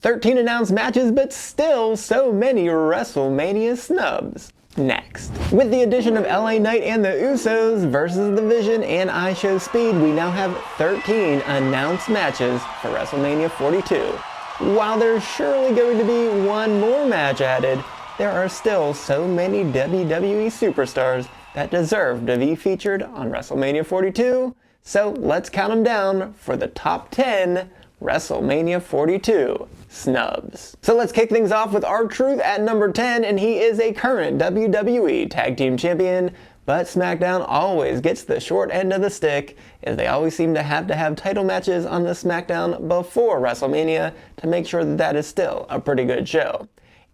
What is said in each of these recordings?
13 announced matches, but still so many WrestleMania snubs. Next. With the addition of LA Knight and the Usos versus The Vision and IShowSpeed, we now have 13 announced matches for WrestleMania 42. While there's surely going to be one more match added, there are still so many WWE Superstars that deserve to be featured on WrestleMania 42, so let's count them down for the top 10 WrestleMania 42 snubs. So let's kick things off with R-Truth at number 10, and he is a current WWE Tag Team Champion, but SmackDown always gets the short end of the stick, as they always seem to have title matches on the SmackDown before WrestleMania to make sure that is still a pretty good show.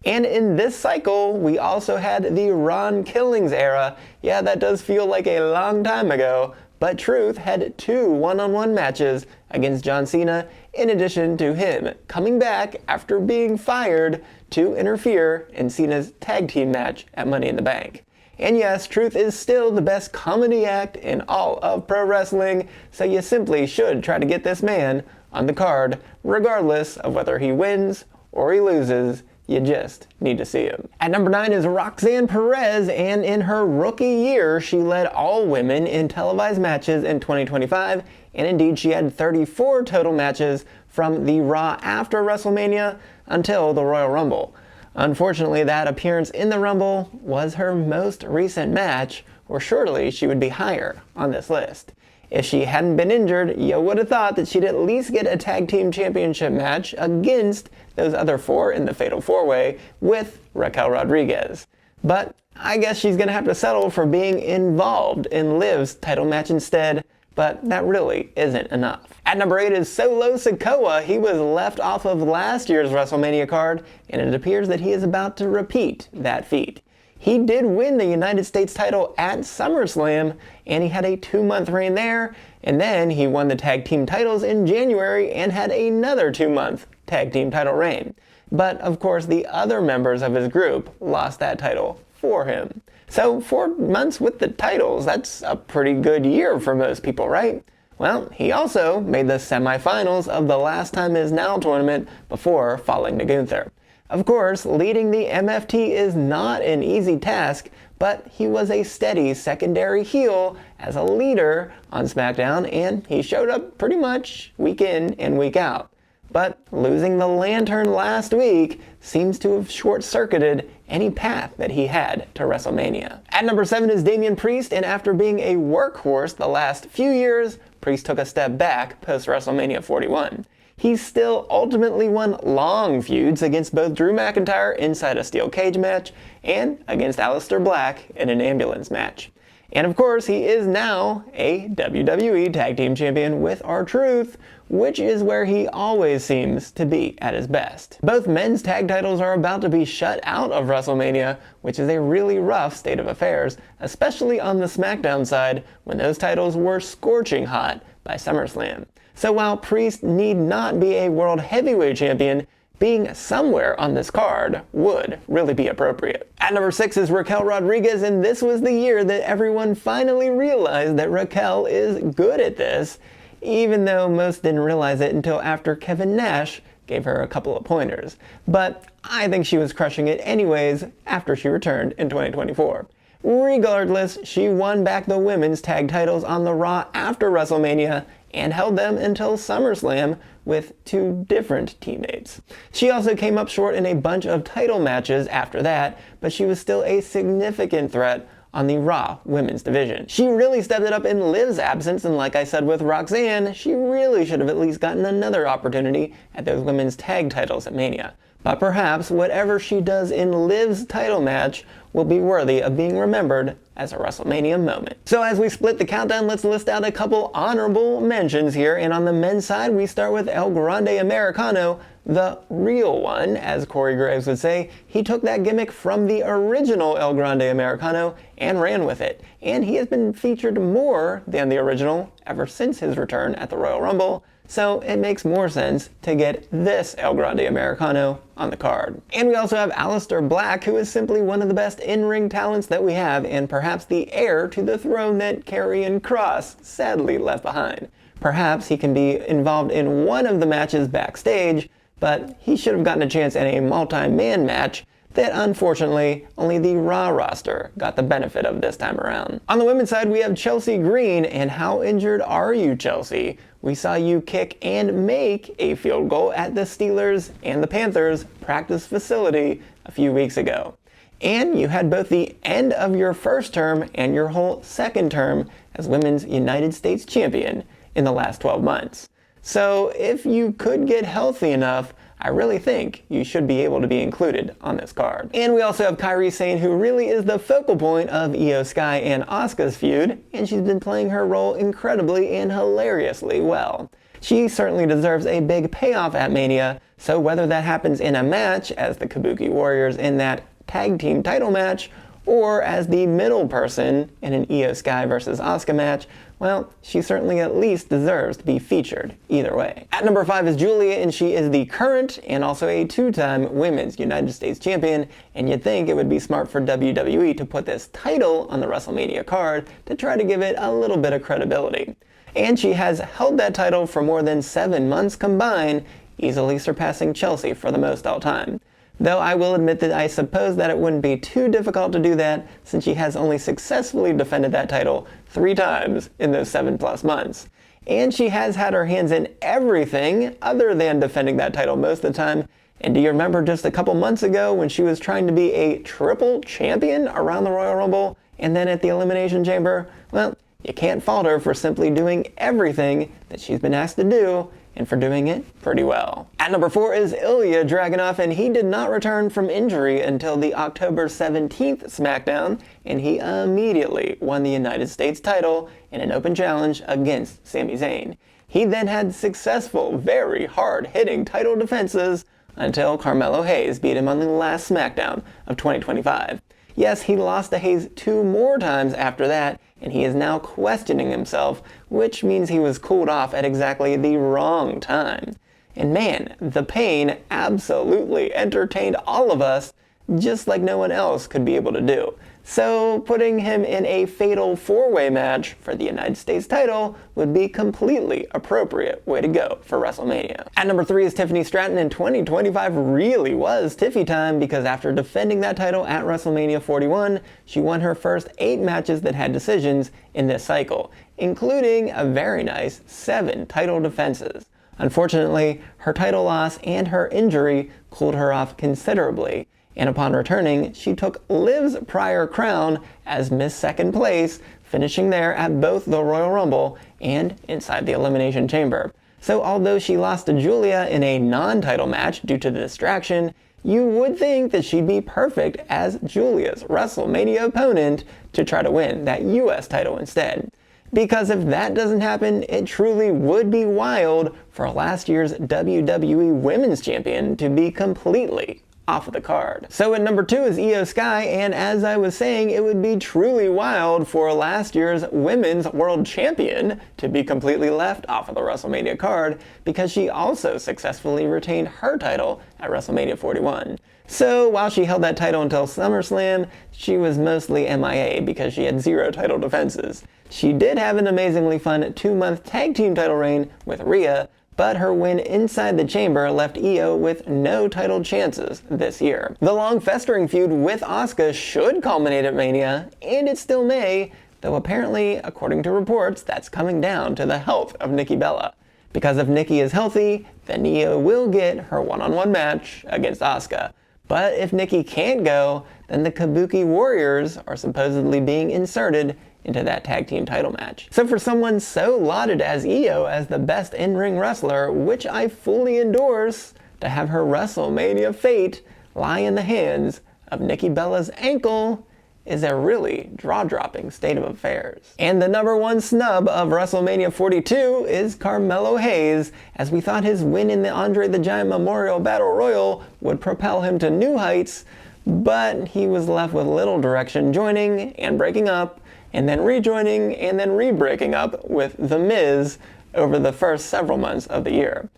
And in this cycle, we also had the Ron Killings era. Yeah, that does feel like a long time ago, but Truth had 2 one-on-one matches against John Cena, in addition to him coming back after being fired to interfere in Cena's tag team match at Money in the Bank. And yes, Truth is still the best comedy act in all of pro wrestling, so you simply should try to get this man on the card, regardless of whether he wins or he loses. You just need to see him. At number 9 is Roxanne Perez, and in her rookie year, she led all women in televised matches in 2025, and indeed she had 34 total matches from the Raw after WrestleMania until the Royal Rumble. Unfortunately, that appearance in the Rumble was her most recent match, or surely she would be higher on this list. If she hadn't been injured, you would have thought that she'd at least get a tag team championship match against those other 4 in the Fatal 4-Way with Raquel Rodriguez. But I guess she's gonna have to settle for being involved in Liv's title match instead, but that really isn't enough. At number 8 is Solo Sikoa. He was left off of last year's WrestleMania card, and it appears that he is about to repeat that feat. He did win the United States title at SummerSlam, and he had a 2-month reign there, and then he won the tag team titles in January and had another 2-month tag team title reign. But of course, the other members of his group lost that title for him. So 4 months with the titles, that's a pretty good year for most people, right? Well, he also made the semifinals of the Last Time Is Now tournament before falling to Gunther. Of course, leading the MFT is not an easy task, but he was a steady secondary heel as a leader on SmackDown, and he showed up pretty much week in and week out. But losing the lantern last week seems to have short-circuited any path that he had to WrestleMania. At number 7 is Damian Priest, and after being a workhorse the last few years, Priest took a step back post-WrestleMania 41. He still ultimately won long feuds against both Drew McIntyre inside a steel cage match and against Aleister Black in an ambulance match. And of course, he is now a WWE Tag Team Champion with R-Truth, which is where he always seems to be at his best. Both men's tag titles are about to be shut out of WrestleMania, which is a really rough state of affairs, especially on the SmackDown side when those titles were scorching hot by SummerSlam. So while Priest need not be a World Heavyweight Champion, being somewhere on this card would really be appropriate. At number 6 is Raquel Rodriguez, and this was the year that everyone finally realized that Raquel is good at this, even though most didn't realize it until after Kevin Nash gave her a couple of pointers. But I think she was crushing it anyways after she returned in 2024. Regardless, she won back the women's tag titles on the Raw after WrestleMania and held them until SummerSlam with 2 different teammates. She also came up short in a bunch of title matches after that, but she was still a significant threat on the Raw women's division. She really stepped it up in Liv's absence, and like I said with Roxanne, she really should have at least gotten another opportunity at those women's tag titles at Mania. But perhaps whatever she does in Liv's title match will be worthy of being remembered as a WrestleMania moment. So as we split the countdown, let's list out a couple honorable mentions here. And on the men's side, we start with El Grande Americano, the real one, as Corey Graves would say. He took that gimmick from the original El Grande Americano and ran with it. And he has been featured more than the original ever since his return at the Royal Rumble. So it makes more sense to get this El Grande Americano on the card. And we also have Aleister Black, who is simply one of the best in-ring talents that we have, and perhaps the heir to the throne that Karrion Kross sadly left behind. Perhaps he can be involved in one of the matches backstage, but he should have gotten a chance in a multi-man match that unfortunately only the Raw roster got the benefit of this time around. On the women's side, we have Chelsea Green, and how injured are you, Chelsea? We saw you kick and make a field goal at the Steelers and the Panthers practice facility a few weeks ago. And you had both the end of your first term and your whole second term as Women's United States Champion in the last 12 months. So if you could get healthy enough, I really think you should be able to be included on this card. And we also have Kairi Sane, who really is the focal point of Io Sky and Asuka's feud, and she's been playing her role incredibly and hilariously well. She certainly deserves a big payoff at Mania, so whether that happens in a match as the Kabuki Warriors in that tag team title match, or as the middle person in an Io Sky versus Asuka match, well, she certainly at least deserves to be featured either way. At number 5 is Julia, and she is the current and also a 2-time Women's United States Champion, and you'd think it would be smart for WWE to put this title on the WrestleMania card to try to give it a little bit of credibility. And she has held that title for more than 7 months combined, easily surpassing Chelsea for the most all time. Though I will admit that I suppose that it wouldn't be too difficult to do that, since she has only successfully defended that title 3 times in those 7+ months. And she has had her hands in everything other than defending that title most of the time. And do you remember just a couple months ago when she was trying to be a triple champion around the Royal Rumble and then at the Elimination Chamber? Well, you can't fault her for simply doing everything that she's been asked to do, and for doing it pretty well. At number 4 is Ilya Dragunov, and he did not return from injury until the October 17th SmackDown, and he immediately won the United States title in an open challenge against Sami Zayn. He then had successful, very hard-hitting title defenses until Carmelo Hayes beat him on the last SmackDown of 2025. Yes, he lost to Hayes 2 more times after that, and he is now questioning himself, which means he was cooled off at exactly the wrong time. And man, the pain absolutely entertained all of us, just like no one else could be able to do. So putting him in a fatal 4-way match for the United States title would be completely appropriate way to go for WrestleMania. At number 3 is Tiffany Stratton, and 2025 really was Tiffy time, because after defending that title at WrestleMania 41, she won her first 8 matches that had decisions in this cycle, including a very nice 7 title defenses. Unfortunately, her title loss and her injury cooled her off considerably, and upon returning, she took Liv's prior crown as Miss Second Place, finishing there at both the Royal Rumble and inside the Elimination Chamber. So although she lost to Julia in a non-title match due to the distraction, you would think that she'd be perfect as Julia's WrestleMania opponent to try to win that US title instead. Because if that doesn't happen, it truly would be wild for last year's WWE Women's Champion to be completely off of the card. So at number 2 is Io Sky, and as I was saying, it would be truly wild for last year's Women's World Champion to be completely left off of the WrestleMania card, because she also successfully retained her title at WrestleMania 41. So while she held that title until SummerSlam, she was mostly MIA because she had 0 title defenses. She did have an amazingly fun 2-month tag team title reign with Rhea, but her win inside the chamber left Io with no title chances this year. The long festering feud with Asuka should culminate at Mania, and it still may, though apparently, according to reports, that's coming down to the health of Nikki Bella. Because if Nikki is healthy, then Io will get her one-on-one match against Asuka. But if Nikki can't go, then the Kabuki Warriors are supposedly being inserted into that tag team title match. So for someone so lauded as Io as the best in-ring wrestler, which I fully endorse, to have her WrestleMania fate lie in the hands of Nikki Bella's ankle is a really jaw-dropping state of affairs. And the number 1 snub of WrestleMania 42 is Carmelo Hayes, as we thought his win in the Andre the Giant Memorial Battle Royal would propel him to new heights, but he was left with little direction, joining and breaking up, and then rejoining and then re-breaking up with The Miz over the first several months of the year.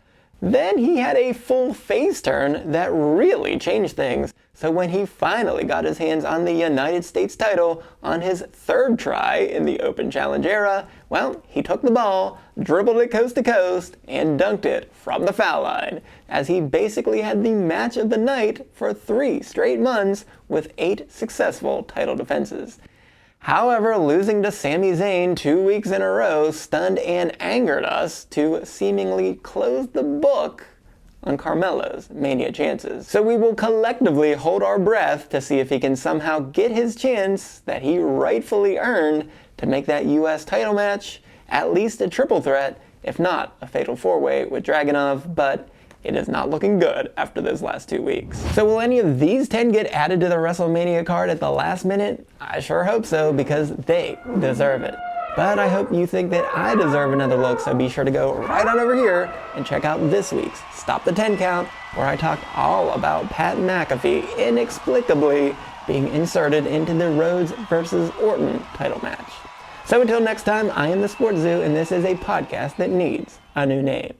Then he had a full face turn that really changed things. So when he finally got his hands on the United States title on his third try in the Open Challenge era, well, he took the ball, dribbled it coast to coast, and dunked it from the foul line, as he basically had the match of the night for 3 straight months with 8 successful title defenses. However, losing to Sami Zayn 2 weeks in a row stunned and angered us to seemingly close the book on Carmelo's Mania chances. So we will collectively hold our breath to see if he can somehow get his chance that he rightfully earned to make that US title match at least a triple threat, if not a fatal 4-way with Dragunov, but it is not looking good after those last 2 weeks. So will any of these 10 get added to the WrestleMania card at the last minute? I sure hope so, because they deserve it. But I hope you think that I deserve another look, so be sure to go right on over here and check out this week's Stop the 10 Count, where I talked all about Pat McAfee inexplicably being inserted into the Rhodes versus Orton title match. So until next time, I am the SportsZu, and this is a podcast that needs a new name.